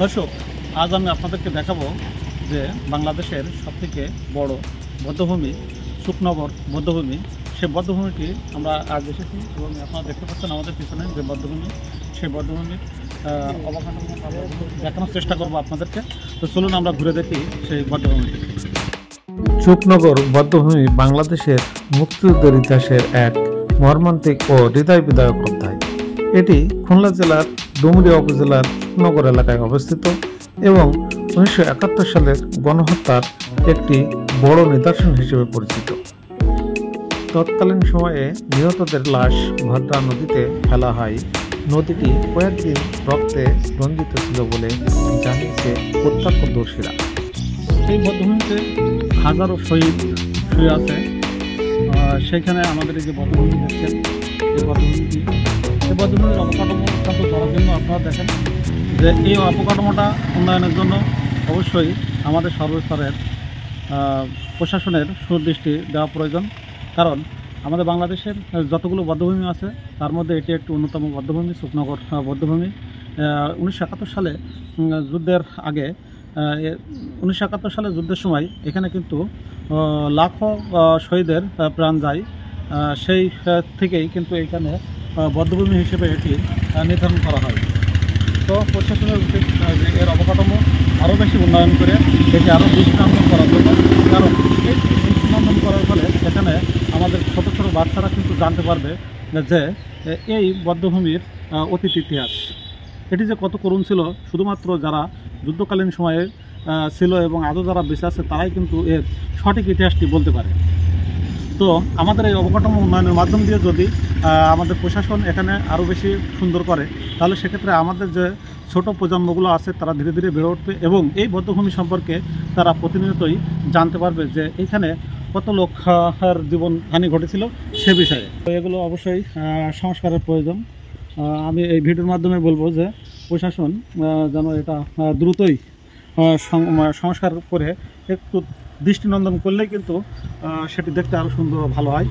দর্শক, আজ আমি আপনাদেরকে দেখাবো যে বাংলাদেশের সবথেকে বড় বধ্যভূমি শুকনগর বধ্যভূমি। সেই বধ্যভূমিটি আমরা আজ এসেছি এবং আপনারা দেখতে পাচ্ছেন আমাদের পিছনে যে বধ্যভূমি, সেই বধ্যভূমির অবকাঠামো দেখানোর চেষ্টা করবো আপনাদেরকে। তো চলুন আমরা ঘুরে দেখি সেই বধ্যভূমিটি। শুকনগর বধ্যভূমি বাংলাদেশের মুক্তিযুদ্ধের ইতিহাসের এক মর্মান্তিক ও হৃদয় বিদারক অধ্যায়। এটি খুলনা জেলার ডুমুরিয়া উপজেলার শুকনগর এলাকায় অবস্থিত এবং 1971 সালের গণহত্যার একটি বড় নিদর্শন হিসেবে পরিচিত। তৎকালীন সময়ে নিহতদের লাশ ভদ্রা নদীতে ফেলা হয়। নদীটি কয়েকদিন রক্তে রঞ্জিত ছিল বলে জানিয়েছে প্রত্যক্ষদর্শীরা। সেই বধ্যভূমিতে হাজারো শহীদ শুয়ে আছে। সেখানে আমাদের এই যে বধ্যভূমি দেখছেন, এই বধ্যভূমির অবকাঠামো অত্যন্ত জরাজীর্ণ। আপনারা দেখেন যে এই অবকাঠামোটা উন্নয়নের জন্য অবশ্যই আমাদের সর্বস্তরের প্রশাসনের সুদৃষ্টি দেওয়া প্রয়োজন। কারণ আমাদের বাংলাদেশের যতগুলো বধ্যভূমি আছে তার মধ্যে এটি একটি অন্যতম বধ্যভূমি, শুকনগর বধ্যভূমি। 1971 সালে যুদ্ধের আগে 1971 সালে যুদ্ধের সময় এখানে কিন্তু লাখো শহীদের প্রাণ যায়। সেই থেকেই কিন্তু এখানে বধ্যভূমি হিসেবে এটি নির্ধারণ করা হয়। তো প্রশাসনের উচিত এর অবকাঠামো আরও বেশি উন্নয়ন করে এটি আরও দৃষ্টিনন্দন করার জন্য। কারণ এই দৃষ্টিনন্দন করার ফলে এখানে আমাদের ছোটো ছোটো বাচ্চারা কিন্তু জানতে পারবে যে এই বধ্যভূমির অতীত ইতিহাস, এটি যে কত করুণ ছিল শুধুমাত্র যারা যুদ্ধকালীন সময়ে ছিল এবং আজও যারা বেঁচে আছে তারাই কিন্তু এর সঠিক ইতিহাসটি বলতে পারে। তো আমাদের এই অবকাঠামো উন্নয়নের মাধ্যম দিয়ে যদি আমাদের প্রশাসন এখানে আরও বেশি সুন্দর করে, তাহলে সেক্ষেত্রে আমাদের যে ছোট প্রজন্মগুলো আছে তারা ধীরে ধীরে বেড়ে উঠবে এবং এই বধ্যভূমি সম্পর্কে তারা প্রতিনিয়তই জানতে পারবে যে এখানে কত লোকের জীবনহানি ঘটেছিল সে বিষয়ে। তো এগুলো অবশ্যই সংস্কারের প্রয়োজন। আমি এই ভিডিওর মাধ্যমে বলবো যে প্রশাসন যেন এটা দ্রুতই সংস্কার করে একটু দৃষ্টিনন্দন করলেই কিন্তু সেটি দেখতে আরও সুন্দর ও ভালো হয়।